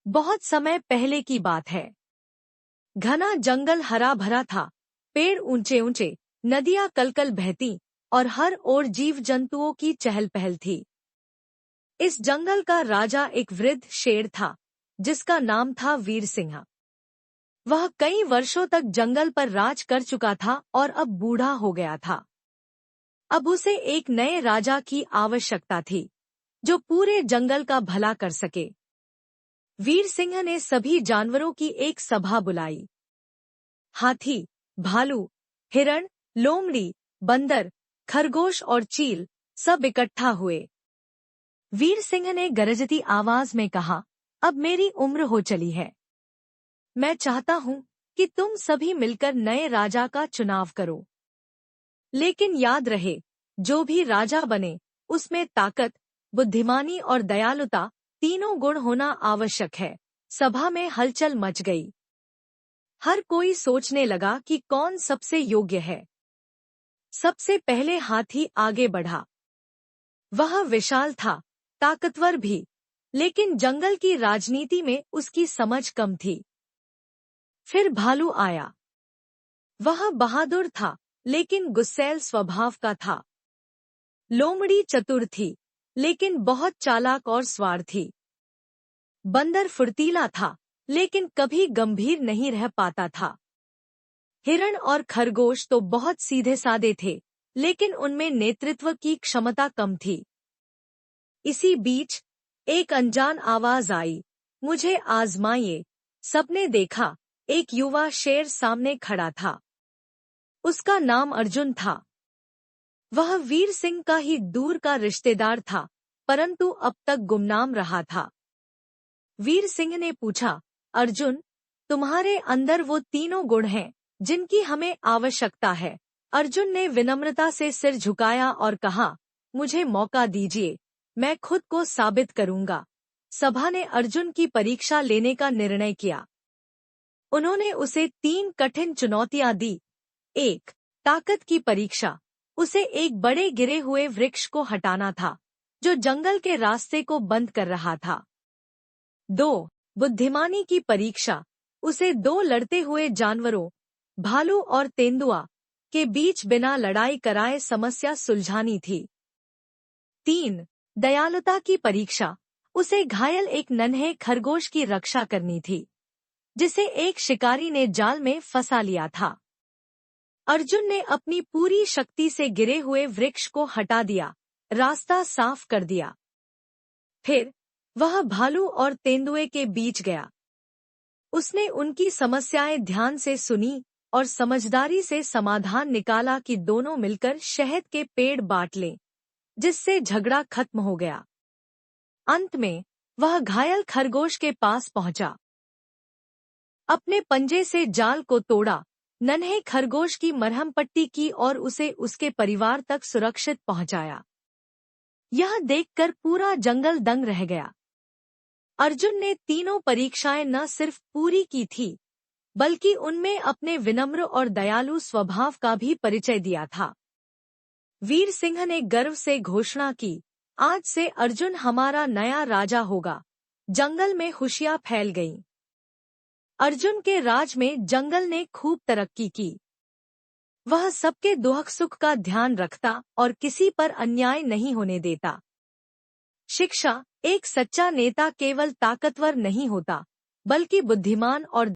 बहुत समय पहले की बात है। घना जंगल हरा भरा था, पेड़ ऊंचे ऊंचे, नदियां कलकल बहती और हर ओर जीव जंतुओं की चहल पहल थी। इस जंगल का राजा एक वृद्ध शेर था, जिसका नाम था वीर सिंह। वह कई वर्षों तक जंगल पर राज कर चुका था और अब बूढ़ा हो गया था। अब उसे एक नए राजा की आवश्यकता थी, जो पूरे जंगल का भला कर सके। वीर सिंह ने सभी जानवरों की एक सभा बुलाई। हाथी, भालू, हिरण, लोमड़ी, बंदर, खरगोश और चील सब इकट्ठा हुए। वीर सिंह ने गरजती आवाज में कहा, अब मेरी उम्र हो चली है। मैं चाहता हूं कि तुम सभी मिलकर नए राजा का चुनाव करो। लेकिन याद रहे, जो भी राजा बने, उसमें ताकत, बुद्धिमानी और दयालुता तीनों गुण होना आवश्यक है। सभा में हलचल मच गई। हर कोई सोचने लगा कि कौन सबसे योग्य है। सबसे पहले हाथी आगे बढ़ा। वह विशाल था, ताकतवर भी, लेकिन जंगल की राजनीति में उसकी समझ कम थी। फिर भालू आया। वह बहादुर था, लेकिन गुस्सैल स्वभाव का था। लोमड़ी चतुर थी, लेकिन बहुत चालाक और स्वार्थी। बंदर फुर्तीला था, लेकिन कभी गंभीर नहीं रह पाता था। हिरण और खरगोश तो बहुत सीधे साधे थे, लेकिन उनमें नेतृत्व की क्षमता कम थी। इसी बीच एक अनजान आवाज आई, मुझे आजमाइए। सबने देखा, एक युवा शेर सामने खड़ा था। उसका नाम अर्जुन था। वह वीर सिंह का ही दूर का रिश्तेदार था, परंतु अब तक गुमनाम रहा था। वीर सिंह ने पूछा, अर्जुन, तुम्हारे अंदर वो तीनों गुण हैं जिनकी हमें आवश्यकता है। अर्जुन ने विनम्रता से सिर झुकाया और कहा, मुझे मौका दीजिए, मैं खुद को साबित करूंगा। सभा ने अर्जुन की परीक्षा लेने का निर्णय किया। उन्होंने उसे 3 कठिन चुनौतियां दी। 1. ताकत की परीक्षा। उसे एक बड़े गिरे हुए वृक्ष को हटाना था, जो जंगल के रास्ते को बंद कर रहा था। 2. बुद्धिमानी की परीक्षा। उसे 2 लड़ते हुए जानवरों, भालू और तेंदुआ, के बीच बिना लड़ाई कराए समस्या सुलझानी थी। 3. दयालुता की परीक्षा। उसे घायल एक नन्हे खरगोश की रक्षा करनी थी, जिसे एक शिकारी ने जाल में फंसा लिया था। अर्जुन ने अपनी पूरी शक्ति से गिरे हुए वृक्ष को हटा दिया, रास्ता साफ कर दिया। फिर वह भालू और तेंदुए के बीच गया। उसने उनकी समस्याएं ध्यान से सुनी और समझदारी से समाधान निकाला कि दोनों मिलकर शहद के पेड़ बांट लें, जिससे झगड़ा खत्म हो गया। अंत में वह घायल खरगोश के पास पहुंचा। अपने पंजे से जाल को तोड़ा, नन्हे खरगोश की मरहम पट्टी की और उसे उसके परिवार तक सुरक्षित पहुंचाया। यह देखकर पूरा जंगल दंग रह गया। अर्जुन ने तीनों परीक्षाएं न सिर्फ पूरी की थी, बल्कि उनमें अपने विनम्र और दयालु स्वभाव का भी परिचय दिया था। वीर सिंह ने गर्व से घोषणा की, आज से अर्जुन हमारा नया राजा होगा। जंगल में खुशियां फैल गईं। अर्जुन के राज में जंगल ने खूब तरक्की की। वह सबके दुख सुख का ध्यान रखता और किसी पर अन्याय नहीं होने देता। शिक्षा। एक सच्चा नेता केवल ताकतवर नहीं होता, बल्कि बुद्धिमान और